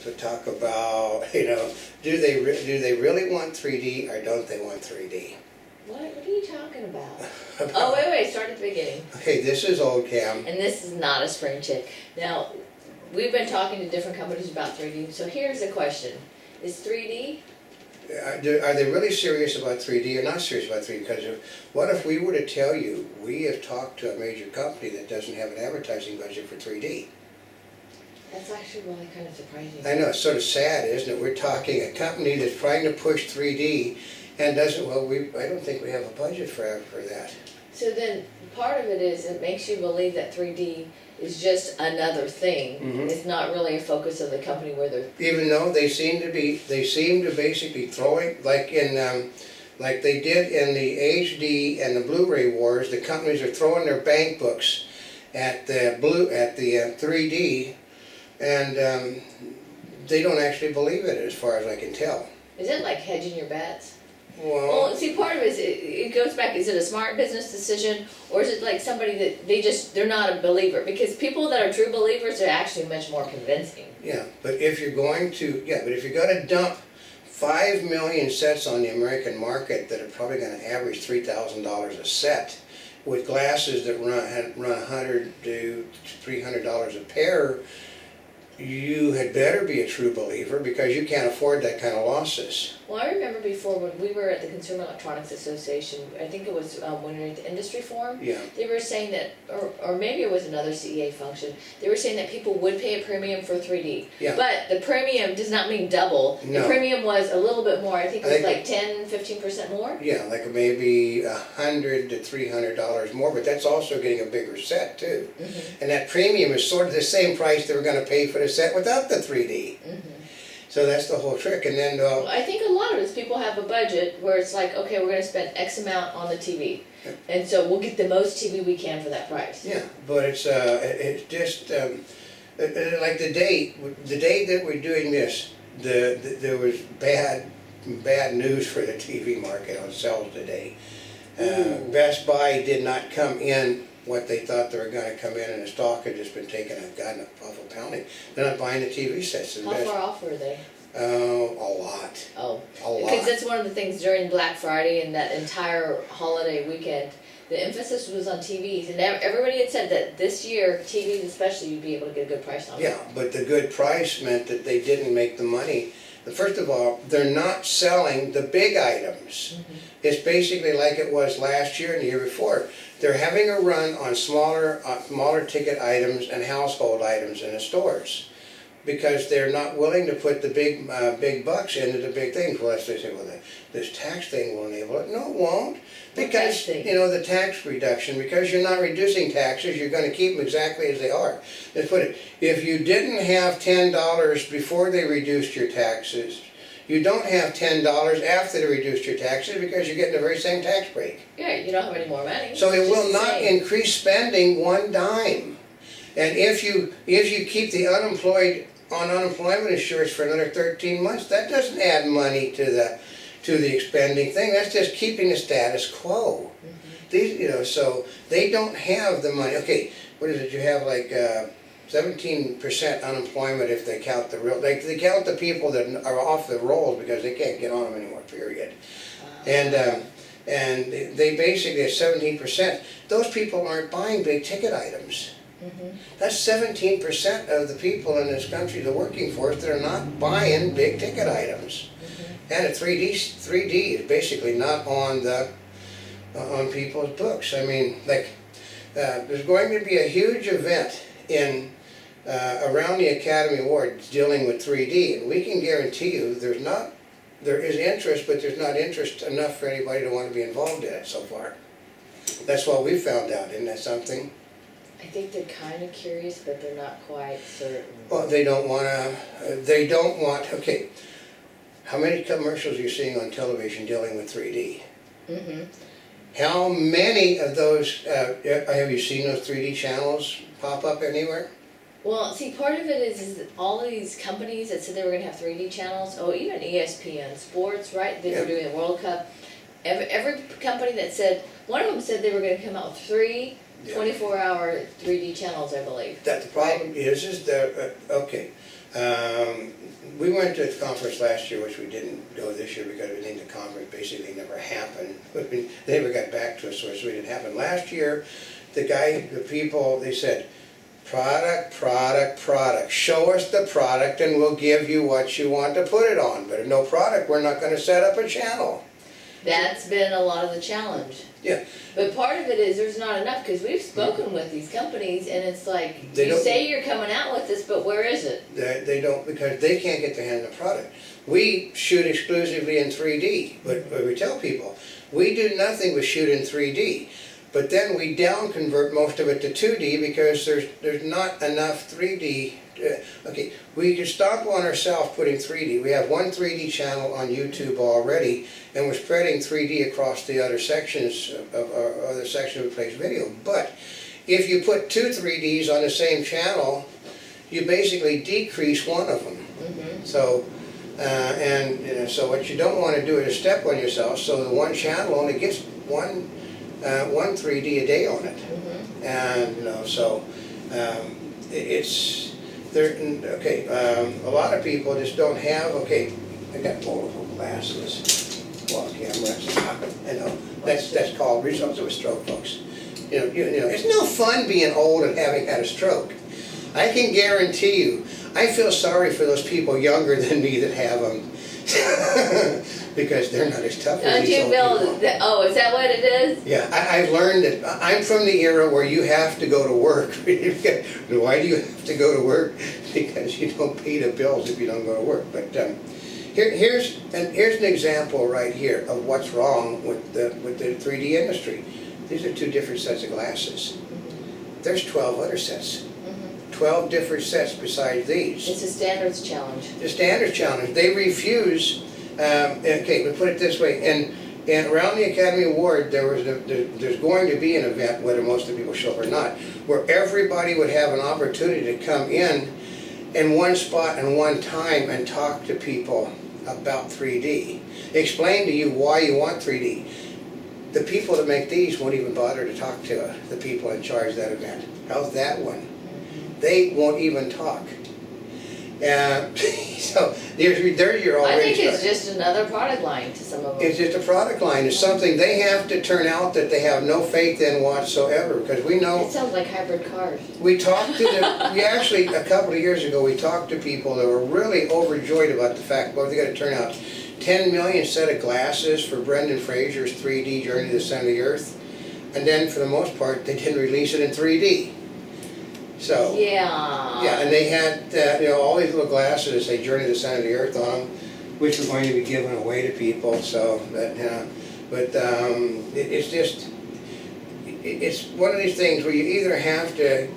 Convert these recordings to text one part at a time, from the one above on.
to talk about, do they really want 3D or don't they want 3D? What are you talking about? Oh, wait, start at the beginning. Okay, this is Oldecam. And this is not a spring chick. Now, we've been talking to different companies about 3D, so here's the question. Is 3D? Are they really serious about 3D or not serious about 3D? Because what if we were to tell you, we have talked to a major company that doesn't have an advertising budget for 3D? That's actually really kind of surprising. I know, it's sort of sad, isn't it? We're talking a company that's trying to push 3D and doesn't, I don't think we have a budget for that. So then, part of it is, it makes you believe that 3D is just another thing. Mhm. It's not really a focus of the company where they're... Even though they seem to basically throwing, like they did in the HD and the Blu-ray wars, the companies are throwing their bank books at the 3D, and they don't actually believe it, as far as I can tell. Is it like hedging your bets? Well, See, part of it is, it goes back, is it a smart business decision, or is it like somebody that they're not a believer? Because people that are true believers are actually much more convincing. yeah, but if you're going to dump 5 million sets on the American market that are probably going to average $3,000 a set, with glasses that run $100 to $300 a pair, you had better be a true believer, because you can't afford that kind of losses. Well, I remember before when we were at the Consumer Electronics Association, I think it was when we were at the industry forum, Yeah. they were saying that, or maybe it was another CEA function, they were saying that people would pay a premium for 3D. Yeah. But the premium does not mean double. No. The premium was a little bit more, I think it was like 10-15% more. Yeah, like maybe $100 to $300 more, but that's also getting a bigger set too. Mm-hmm. And that premium is sort of the same price they were going to pay for the set without the 3D. Mm-hmm. So that's the whole trick. And then Well, I think a lot of it is people have a budget where it's like, okay, we're going to spend X amount on the TV. Yeah. And so we'll get the most TV we can for that price. yeah, but it's just like the day that we're doing this, there was bad news for the TV market on sales today. Best Buy did not come in what they thought they were going to come in, and the stock had just been taking an awful pounding. They're not buying the TV sets. How far off were they? A lot. Oh, A lot. because that's one of the things during Black Friday and that entire holiday weekend. The emphasis was on TVs, and everybody had said that this year, TVs especially, you'd be able to get a good price on them. Yeah, but the good price meant that they didn't make the money. First of all, they're not selling the big items. Mm-hmm. It's basically like it was last year and the year before. They're having a run on smaller ticket items and household items in the stores, because they're not willing to put the big bucks into the big things. Well, they say, well, this tax thing will enable it. No, it won't. Because, the tax reduction, because you're not reducing taxes, you're going to keep them exactly as they are. Let's put it, if you didn't have $10 before they reduced your taxes, you don't have $10 after they reduced your taxes, because you're getting the very same tax break. Yeah, you don't have any more money. So it It's will just the not same. increase spending one dime. And if you keep the unemployed on unemployment insurance for another 13 months, that doesn't add money to the expending thing. That's just keeping the status quo. Mm-hmm. So they don't have the money. Okay, what is it? You have like 17% unemployment if they count they count the people that are off the rolls because they can't get on them anymore. Period. And they basically have 17%. Those people aren't buying big ticket items. Mm-hmm. That's 17% of the people in this country, the working force, that are not buying big ticket items. Mm-hmm. And a 3D is basically not on people's books. I mean, there's going to be a huge event around the Academy Awards dealing with 3D, and we can guarantee you there is interest, but there's not interest enough for anybody to want to be involved in it so far. That's what we found out. Isn't that something? I think they're kind of curious, but they're not quite certain. Well, okay, how many commercials are you seeing on television dealing with 3D? Mm-hmm. How many of those, have you seen those 3D channels pop up anywhere? Well, see, part of it is that all of these companies that said they were going to have 3D channels, even ESPN Sports, right? They were doing the World Cup. Every company that said, one of them said they were going to come out with 24-hour 3D channels, I believe. That the problem is that, we went to a conference last year, which we didn't go this year because we think the conference basically never happened. They never got back to us, so it didn't happen. Last year, the people, they said, product, product, product. Show us the product and we'll give you what you want to put it on. But if no product, we're not gonna set up a channel. That's been a lot of the challenge. Yeah. But part of it is there's not enough, because we've spoken with these companies and it's like, They you don't- say you're coming out with this, but where is it? They don't, because they can't get their hand on the product. We shoot exclusively in 3D, but we tell people, we do nothing but shoot in 3D. But then we down convert most of it to 2D because there's not enough 3D. Okay, we can stomp on ourselves putting 3D. We have one 3D channel on YouTube already, and we're spreading 3D across the other sections of our other section of place video. But if you put two 3Ds on the same channel, you basically decrease one of them. So, so what you don't want to do is step on yourself. So the one channel only gets one 3D a day on it, and so it's there. Okay, a lot of people just don't have. Okay, I got multiple glasses, wall cameras. I know that's called results of a stroke, folks. You know, it's no fun being old and having had a stroke. I can guarantee you, I feel sorry for those people younger than me that have them. Because they're not as tough as Don't these you old feel people. that, oh, is that what it is? Yeah, I've learned that. I'm from the era where you have to go to work. Why do you have to go to work? Because you don't pay the bills if you don't go to work. But here's an example right here of what's wrong with the 3D industry. These are two different sets of glasses. There's 12 other sets. 12 different sets besides these. It's a standards challenge. The standards challenge. They refuse. Okay, we put it this way. And around the Academy Award, there's going to be an event, whether most of the people show up or not, where everybody would have an opportunity to come in one spot and one time and talk to people about 3D. Explain to you why you want 3D. The people that make these won't even bother to talk to the people in charge of that event. How's that one? They won't even talk. So there's your already I think it's started. just another product line to some of them. It's just a product line. It's something they have to turn out that they have no faith in whatsoever, because we know. It sounds like hybrid cars. We talked to we actually, a couple of years ago, we talked to people that were really overjoyed about the fact, well, they got to turn out 10 million set of glasses for Brendan Fraser's 3D Journey to the Center of the Earth, and then for the most part, they didn't release it in 3D. So. Yeah. Yeah, and they had, all these little glasses that say Journey to the Center of the Earth on them, which were going to be given away to people, so that, but it's just, it's one of these things where you either have to,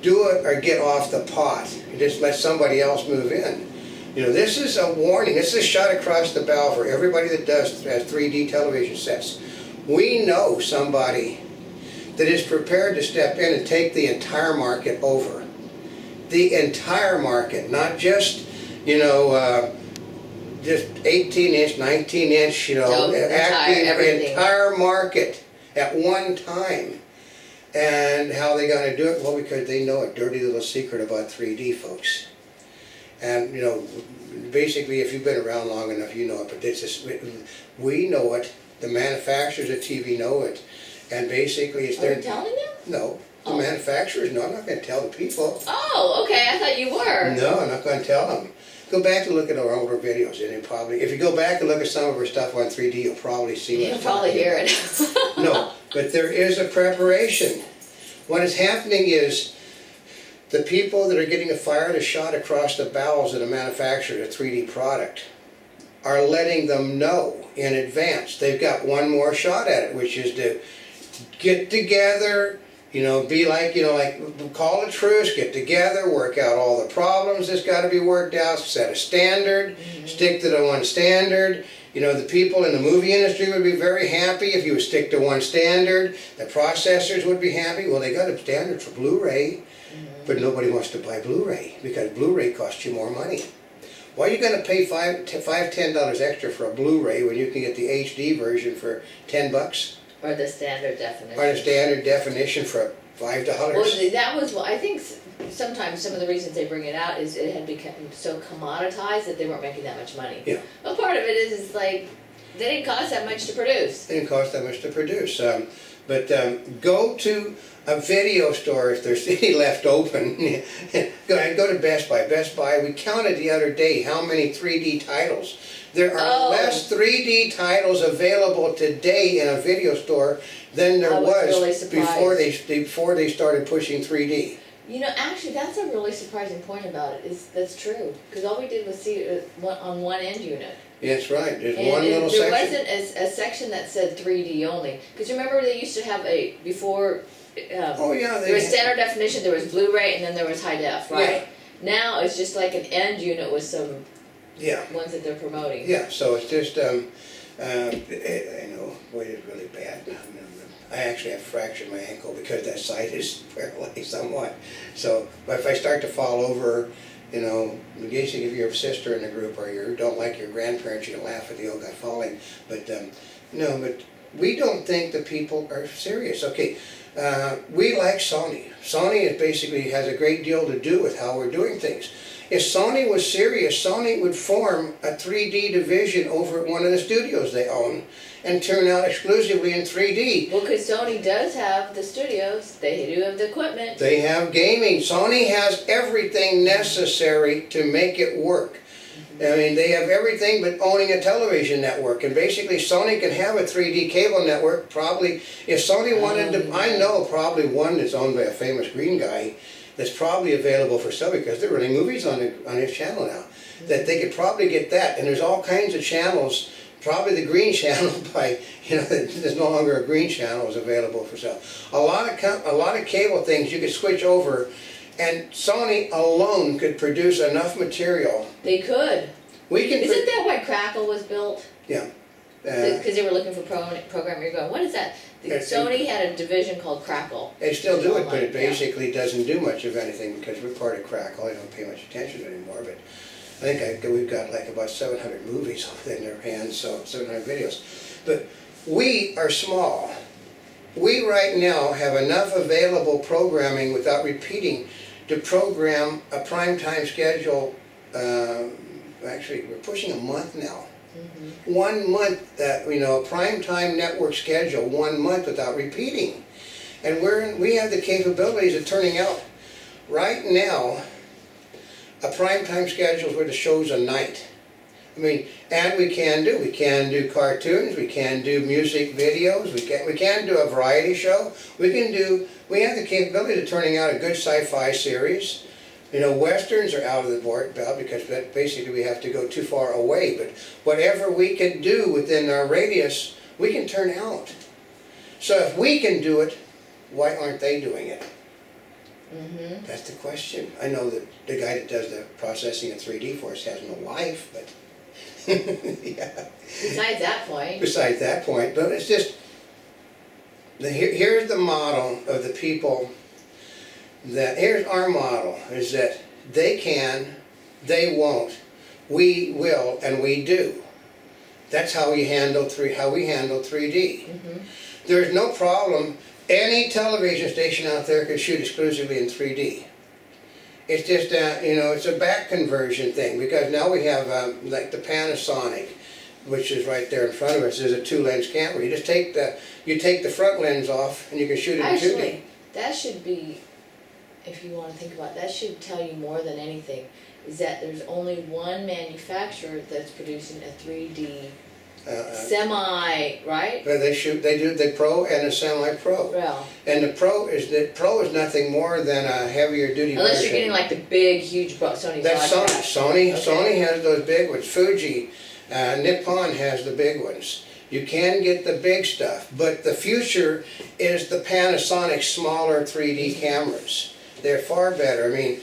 do it or get off the pot, and just let somebody else move in. This is a warning, this is a shot across the bow for everybody that has 3D television sets. We know somebody that is prepared to step in and take the entire market over. The entire market, not just, just 18-inch, 19-inch, No, the entire market at one time. And how are they going to do it? Well, because they know a dirty little secret about 3D, folks. And, basically, if you've been around long enough, you know it, but it's just, we know it, the manufacturers of TV know it. And basically, it's Are you telling them? No, the manufacturers. No, I'm not going to tell the people. Oh, okay. I thought you were. No, I'm not going to tell them. Go back and look at our older videos, and if you go back and look at some of our stuff on 3D, you'll probably see what You'll probably hear it. No, but there is a preparation. What is happening is the people that are getting fired a shot across the bowels of the manufacturer of a 3D product are letting them know in advance. They've got one more shot at it, which is to get together, be like, call a truce, get together, work out all the problems that's got to be worked out, set a standard, stick to the one standard. The people in the movie industry would be very happy if you would stick to one standard. The processors would be happy. Well, they got a standard for Blu-ray, but nobody wants to buy Blu-ray because Blu-ray costs you more money. Why are you going to pay $10 extra for a Blu-ray when you can get the HD version for $10? Or the standard definition. Or the standard definition for $5? Well, that was, I think sometimes some of the reasons they bring it out is it had become so commoditized that they weren't making that much money. Yeah. But part of it is like, they didn't cost that much to produce. It didn't cost that much to produce. But go to a video store if there's any left open. Go to Best Buy. Best Buy, we counted the other day how many 3D titles. There are less 3D titles available today in a video store than there was really before they started pushing 3D. You know, actually, that's a really surprising point about it. That's true, because all we did was see it on one end unit. That's right. There's And one little section. there wasn't a section that said 3D only. Because remember, they used to have before. Oh yeah. There was standard definition, there was Blu-ray, and then there was high def, right? Yeah. Now it's just like an end unit with some ones that they're promoting. Yeah. So it's just I know, boy, it's really bad. I actually have fractured my ankle because that side is paralyzed somewhat. So if I start to fall over, you know, in case if you have a sister in the group or you don't like your grandparents, you can laugh at the old guy falling. But no, but we don't think the people are serious. Okay, we like Sony. Sony is basically has a great deal to do with how we're doing things. If Sony was serious, Sony would form a 3D division over at one of the studios they own and turn out exclusively in 3D. Well, because Sony does have the studios, they do have the equipment. They have gaming. Sony has everything necessary to make it work. I mean, they have everything but owning a television network. And basically, Sony can have a 3D cable network. Probably, if Sony wanted to, I know probably one that's owned by a famous green guy that's probably available for sale because they're running movies on his channel now. That they could probably get that. And there's all kinds of channels. Probably the green channel by, you know, there's no longer a green channel is available for sale. A lot of cable things you could switch over, and Sony alone could produce enough material. They could. Isn't that why Crackle was built? Yeah. Because they were looking for programming. You're going, what is that? Sony had a division called Crackle. They still do it, but it basically doesn't do much of anything because we're part of Crackle. I don't pay much attention anymore, but I think we've got like about 700 movies in their hands, so 700 videos. But we are small. We right now have enough available programming without repeating to program a primetime schedule. Actually, we're pushing a month now. 1 month, you know, a primetime network schedule, 1 month without repeating. And we have the capabilities of turning out right now a primetime schedule where the show's a night. I mean, and we can do cartoons, we can do music videos, we can do a variety show. We have the capability of turning out a good sci-fi series. You know, westerns are out of the board because basically we have to go too far away. But whatever we can do within our radius, we can turn out. So if we can do it, why aren't they doing it? That's the question. I know that the guy that does the processing in 3D for us has no life, but yeah. Besides that point. But it's just, here's the model of the people. Here's our model, is that they can, they won't, we will, and we do. That's how we handle 3D. There's no problem. Any television station out there can shoot exclusively in 3D. It's just you know, it's a back conversion thing because now we have like the Panasonic, which is right there in front of us. There's a 2-lens camera. You just take the front lens off and you can shoot it in 2D. Actually, that should be, if you want to think about it, that should tell you more than anything, is that there's only one manufacturer that's producing a 3D semi, right? But they do the Pro and the Semi-Pro. Well, and the Pro is nothing more than a heavier duty version. Unless you're getting like the big, huge Sony. That's Sony. Sony has those big ones. Fuji, Nippon has the big ones. You can get the big stuff, but the future is the Panasonic smaller 3D cameras. They're far better. I mean,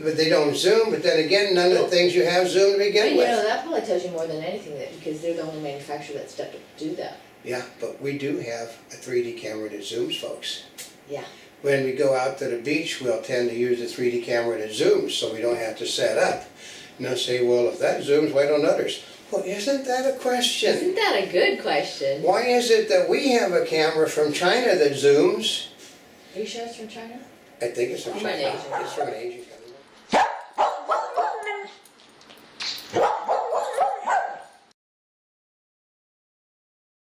but they don't zoom, but then again, none of the things you have zoom to begin with. You know, that probably tells you more than anything, that because they're the only manufacturer that stepped up to do that. Yeah, but we do have a 3D camera that zooms, folks. Yeah. When we go out to the beach, we'll tend to use the 3D camera that zooms, so we don't have to set up. And they'll say, well, if that zooms, why don't others? Well, isn't that a question? Isn't that a good question? Why is it that we have a camera from China that zooms? Are you sure it's from China? I think it's from From an China. Asian. It's from an Asian